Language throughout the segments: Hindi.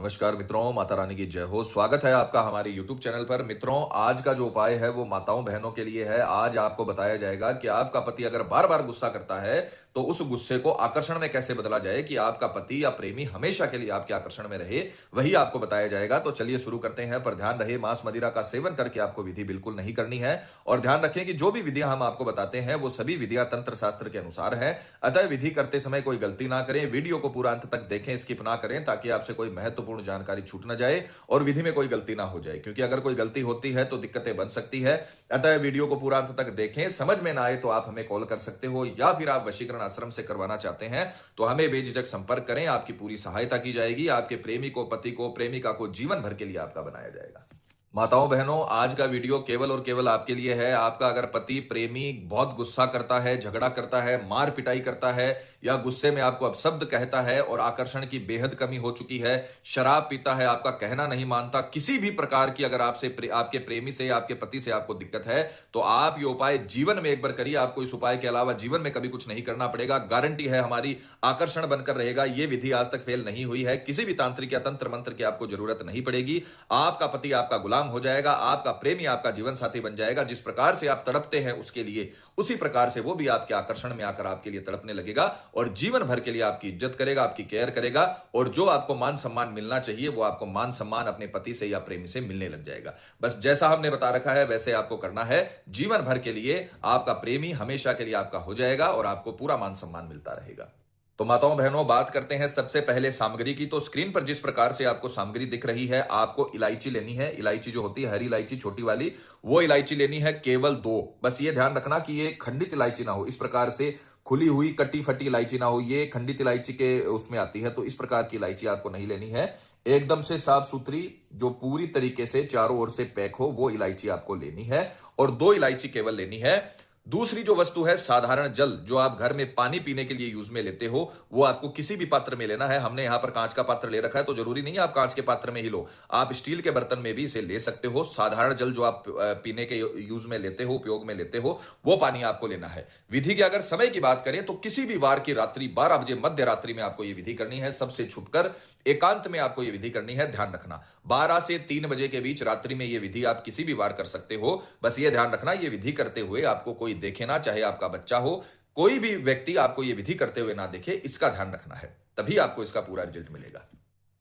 नमस्कार मित्रों, माता रानी की जय हो। स्वागत है आपका हमारे YouTube चैनल पर। मित्रों, आज का जो उपाय है वो माताओं बहनों के लिए है। आज आपको बताया जाएगा कि आपका पति अगर बार बार गुस्सा करता है तो उस गुस्से को आकर्षण में कैसे बदला जाए कि आपका पति या प्रेमी हमेशा के लिए आपके आकर्षण में रहे, वही आपको बताया जाएगा। तो चलिए शुरू करते हैं। पर ध्यान रहे, मांस मदिरा का सेवन करके आपको विधि बिल्कुल नहीं करनी है। और ध्यान रखें कि जो भी विधियां हम आपको बताते हैं वो सभी विधियां तंत्र शास्त्र के अनुसार है। अतः विधि करते समय कोई गलती ना करें। वीडियो को पूरा अंत तक देखें, स्किप ना करें, ताकि आपसे कोई महत्वपूर्ण जानकारी छूट ना जाए और विधि में कोई गलती ना हो जाए, क्योंकि अगर कोई गलती होती है तो दिक्कतें बन सकती है। अतः वीडियो को पूरा अंत तक देखें। समझ में ना आए तो आप हमें कॉल कर सकते हो, या फिर आप वशीकरण आश्रम से करवाना चाहते हैं तो हमें बेझिझक संपर्क करें। आपकी पूरी सहायता की जाएगी। आपके प्रेमी को, पति को, प्रेमिका को जीवन भर के लिए आपका बनाया जाएगा। माताओं बहनों, आज का वीडियो केवल और केवल आपके लिए है। आपका अगर पति, प्रेमी बहुत गुस्सा करता है, झगड़ा करता है, मार पिटाई करता है, या गुस्से में आपको अपशब्द कहता है और आकर्षण की बेहद कमी हो चुकी है, शराब पीता है, आपका कहना नहीं मानता, किसी भी प्रकार की अगर आपके प्रेमी से या आपके पति से आपको दिक्कत है, तो आप ये उपाय जीवन में एक बार करिए। आपको इस उपाय के अलावा जीवन में कभी कुछ नहीं करना पड़ेगा। गारंटी है हमारी, आकर्षण बनकर रहेगा। ये विधि आज तक फेल नहीं हुई है। किसी भी तांत्रिक या तंत्र मंत्र की आपको जरूरत नहीं पड़ेगी। आपका पति आपका गुलाम हो जाएगा, आपका प्रेमी आपका जीवन साथी बन जाएगा। जिस प्रकार से आप तड़पते हैं उसके लिए, उसी प्रकार से वो भी आपके आकर्षण में आकर आपके लिए तड़पने लगेगा और जीवन भर के लिए आपकी इज्जत करेगा, आपकी केयर करेगा। और जो आपको मान सम्मान मिलना चाहिए वो आपको मान सम्मान अपने पति से या प्रेमी से मिलने लग जाएगा। बस जैसा हमने बता रखा है वैसे आपको करना है। जीवन भर के लिए आपका प्रेमी हमेशा के लिए आपका हो जाएगा और आपको पूरा मान सम्मान मिलता रहेगा। तो माताओं बहनों, बात करते हैं सबसे पहले सामग्री की। तो स्क्रीन पर जिस प्रकार से आपको सामग्री दिख रही है, आपको इलायची लेनी है। इलायची जो होती है, हरी इलायची छोटी वाली, वो इलायची लेनी है, केवल 2। बस ये ध्यान रखना कि ये खंडित इलायची ना हो। इस प्रकार से खुली हुई कटी फटी इलायची ना हो, ये खंडित इलायची के उसमें आती है। तो इस प्रकार की इलायची आपको नहीं लेनी है। एकदम से साफ सुथरी, जो पूरी तरीके से चारों ओर से पैक हो, वो इलायची आपको लेनी है। और 2 इलायची केवल लेनी है। दूसरी जो वस्तु है, साधारण जल, जो आप घर में पानी पीने के लिए यूज में लेते हो, वो आपको किसी भी पात्र में लेना है। हमने यहां पर कांच का पात्र ले रखा है, तो जरूरी नहीं है आप कांच के पात्र में ही लो, आप स्टील के बर्तन में भी इसे ले सकते हो। साधारण जल जो आप पीने के यूज में लेते हो, उपयोग में लेते हो, वो पानी आपको लेना है। विधि के अगर समय की बात करें तो किसी भी वार की रात्रि 12 बजे मध्य रात्रि में आपको यह विधि करनी है। सबसे छुपकर एकांत में आपको यह विधि करनी है। ध्यान रखना, 12 से 3 बजे के बीच रात्रि में यह विधि आप किसी भी वार कर सकते हो। बस यह ध्यान रखना, यह विधि करते हुए आपको कोई देखे ना, चाहे आपका बच्चा हो, कोई भी व्यक्ति आपको यह विधि करते हुए ना देखे, इसका ध्यान रखना है। तभी आपको इसका पूरा रिजल्ट मिलेगा।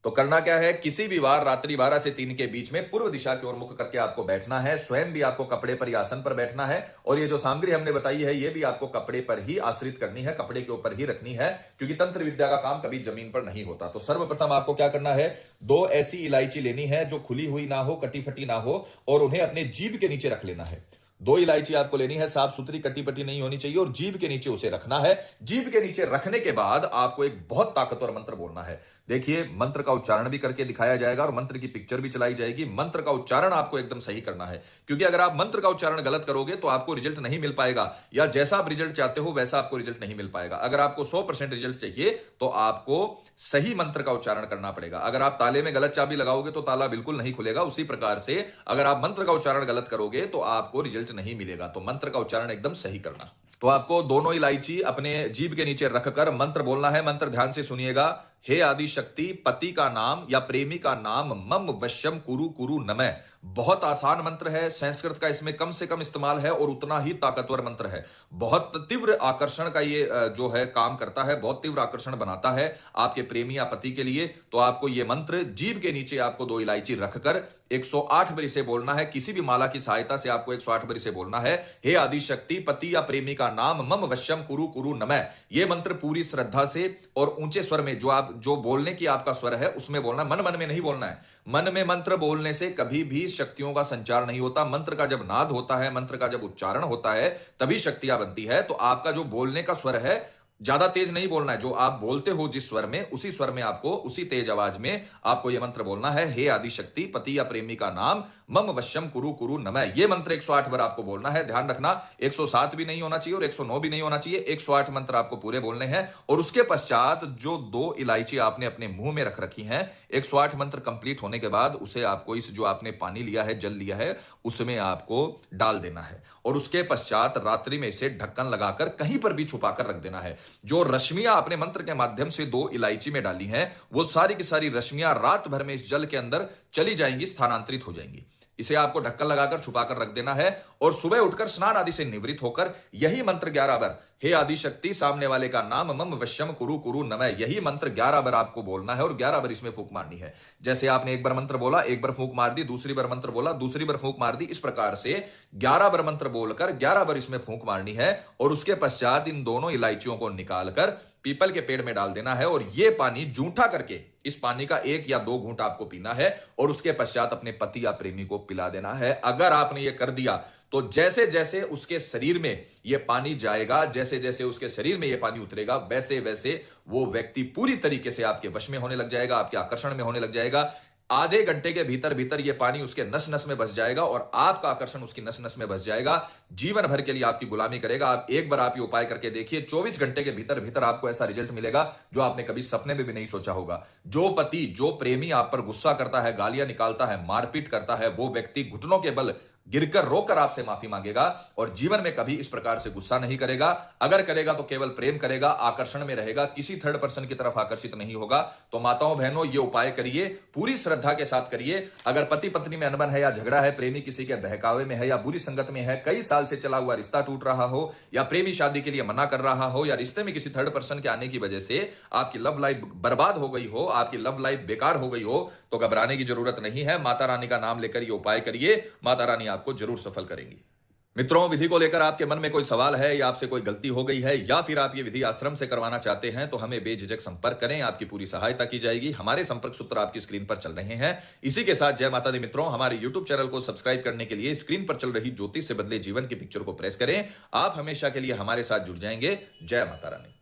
तो करना क्या है, किसी भी वार रात्रि 12 से 3 के बीच में पूर्व दिशा की ओर मुख करके आपको बैठना है। स्वयं भी आपको कपड़े पर या आसन पर बैठना है। और ये जो सामग्री हमने बताई है, ये भी आपको कपड़े पर ही आश्रित करनी है, कपड़े के ऊपर ही रखनी है, क्योंकि तंत्र विद्या का काम कभी जमीन पर नहीं होता। तो सर्वप्रथम आपको क्या करना है, 2 ऐसी इलायची लेनी है जो खुली हुई ना हो, कटी फटी ना हो, और उन्हें अपने जीभ के नीचे रख लेना है। 2 इलायची आपको लेनी है, साफ सुथरी, कटी पटी नहीं होनी चाहिए, और जीभ के नीचे उसे रखना है। जीभ के नीचे रखने के बाद आपको एक बहुत ताकतवर मंत्र बोलना है। देखिए, मंत्र का उच्चारण भी करके दिखाया जाएगा और मंत्र की पिक्चर भी चलाई जाएगी। मंत्र का उच्चारण आपको एकदम सही करना है, क्योंकि अगर आप मंत्र का उच्चारण गलत करोगे तो आपको रिजल्ट नहीं मिल पाएगा, या जैसा आप रिजल्ट चाहते हो वैसा आपको रिजल्ट नहीं मिल पाएगा। अगर आपको 100% रिजल्ट चाहिए तो आपको सही मंत्र का उच्चारण करना पड़ेगा। अगर आप ताले में गलत चाबी लगाओगे तो ताला बिल्कुल नहीं खुलेगा। उसी प्रकार से अगर आप मंत्र का उच्चारण गलत करोगे तो आपको रिजल्ट नहीं मिलेगा। तो मंत्र का उच्चारण एकदम सही करना। तो आपको दोनों इलायची अपने जीभ के नीचे रखकर मंत्र बोलना है। मंत्र ध्यान से सुनिएगा। हे आदि शक्ति, पति का नाम या प्रेमी का नाम मम वश्यम कुरु कुरु नमः। बहुत आसान मंत्र है, संस्कृत का इसमें कम से कम इस्तेमाल है और उतना ही ताकतवर मंत्र है। बहुत तीव्र आकर्षण का ये जो है काम करता है, बहुत तीव्र आकर्षण बनाता है आपके प्रेमी या पति के लिए। तो आपको ये मंत्र जीभ के नीचे आपको 2 इलायची रखकर 108 बार इसे बोलना है। किसी भी माला की सहायता से आपको 108 बार इसे बोलना है। हे आदि शक्ति, पति या प्रेमी का नाम मम वश्यम कुरु कुरु नमः। ये मंत्र पूरी श्रद्धा से और ऊंचे स्वर में, जो बोलने की आपका स्वर है उसमें बोलना, मन मन में नहीं बोलना है। मन में मंत्र बोलने से कभी भी शक्तियों का संचार नहीं होता। मंत्र का जब नाद होता है, मंत्र का जब उच्चारण होता है, तभी शक्तियां बनती है। तो आपका जो बोलने का स्वर है, ज्यादा तेज नहीं बोलना है। जो आप बोलते हो जिस स्वर में, उसी स्वर में आपको, उसी तेज आवाज में आपको यह मंत्र बोलना है। हे आदि शक्ति, पति या प्रेमी का नाम मम वश्यम कुरु कुरु नमः। ये मंत्र 108 बार आपको बोलना है। ध्यान रखना 107 भी नहीं होना चाहिए और 109 भी नहीं होना चाहिए। 108 मंत्र आपको पूरे बोलने हैं और उसके पश्चात जो 2 इलायची आपने अपने मुंह में रख रखी हैं, 108 मंत्र कंप्लीट होने के बाद उसे आपको इस जो आपने पानी लिया है, जल लिया है, उसमें आपको डाल देना है और उसके पश्चात रात्रि में इसे ढक्कन लगाकर कहीं पर भी छुपाकर रख देना है। जो रश्मियां आपने मंत्र के माध्यम से 2 इलायची में डाली हैं, वो सारी की सारी रश्मियां रात भर में इस जल के अंदर चली जाएंगी, स्थानांतरित हो जाएंगी। इसे आपको ढक्कन लगाकर छुपाकर रख देना है और सुबह उठकर स्नान आदि से निवृत्त होकर यही मंत्र 11 बार, हे आदि शक्ति, सामने वाले का नाम, मम वश्यम कुरु कुरु नमः, यही मंत्र 11 बार आपको बोलना है और 11 बार इसमें फूंक मारनी है। जैसे आपने एक बार मंत्र बोला, एक बार फूंक मार दी, दूसरी बार मंत्र बोला, दूसरी बार फूंक मार दी, इस प्रकार से 11 बार मंत्र बोलकर 11 बार इसमें फूंक मारनी है और उसके पश्चात इन दोनों इलायचियों को निकालकर पीपल के पेड़ में डाल देना है और यह पानी जूठा करके इस पानी का 1 या 2 घूंट आपको पीना है और उसके पश्चात अपने पति या प्रेमी को पिला देना है। अगर आपने यह कर दिया तो जैसे जैसे उसके शरीर में यह पानी जाएगा, जैसे जैसे उसके शरीर में यह पानी उतरेगा, वैसे वैसे वो व्यक्ति पूरी तरीके से आपके वश में होने लग जाएगा, आपके आकर्षण में होने लग जाएगा। आधे घंटे के भीतर भीतर यह पानी उसके नस नस में बस जाएगा और आपका आकर्षण उसकी नस नस में बस जाएगा। जीवन भर के लिए आपकी गुलामी करेगा। आप एक बार आप ये उपाय करके देखिए, 24 घंटे के भीतर भीतर आपको ऐसा रिजल्ट मिलेगा जो आपने कभी सपने में भी नहीं सोचा होगा। जो पति, जो प्रेमी आप पर गुस्सा करता है, गालियां निकालता है, मारपीट करता है, वो व्यक्ति घुटनों के बल गिरकर रोकर आपसे माफी मांगेगा और जीवन में कभी इस प्रकार से गुस्सा नहीं करेगा। अगर करेगा तो केवल प्रेम करेगा, आकर्षण में रहेगा, किसी थर्ड पर्सन की तरफ आकर्षित नहीं होगा। तो माताओं बहनों, ये उपाय करिए, पूरी श्रद्धा के साथ करिए। अगर पति पत्नी में अनबन है या झगड़ा है, प्रेमी किसी के बहकावे में है या बुरी संगत में है, कई साल से चला हुआ रिश्ता टूट रहा हो या प्रेमी शादी के लिए मना कर रहा हो या रिश्ते में किसी थर्ड पर्सन के आने की वजह से आपकी लव लाइफ बर्बाद हो गई हो, आपकी लव लाइफ बेकार हो गई हो, तो घबराने की जरूरत नहीं है। माता रानी का नाम लेकर ये उपाय करिए, माता रानी आपको जरूर सफल करेंगी। मित्रों, विधि को लेकर आपके मन में कोई सवाल है या आपसे कोई गलती हो गई है या फिर आप ये विधि आश्रम से करवाना चाहते हैं तो हमें बेझिझक संपर्क करें, आपकी पूरी सहायता की जाएगी। हमारे संपर्क सूत्र आपकी स्क्रीन पर चल रहे हैं। इसी के साथ जय माता दी मित्रों, हमारे YouTube चैनल को सब्सक्राइब करने के लिए स्क्रीन पर चल रही ज्योतिष से बदले जीवन की पिक्चर को प्रेस करें। आप हमेशा के लिए हमारे साथ जुड़ जाएंगे। जय माता रानी।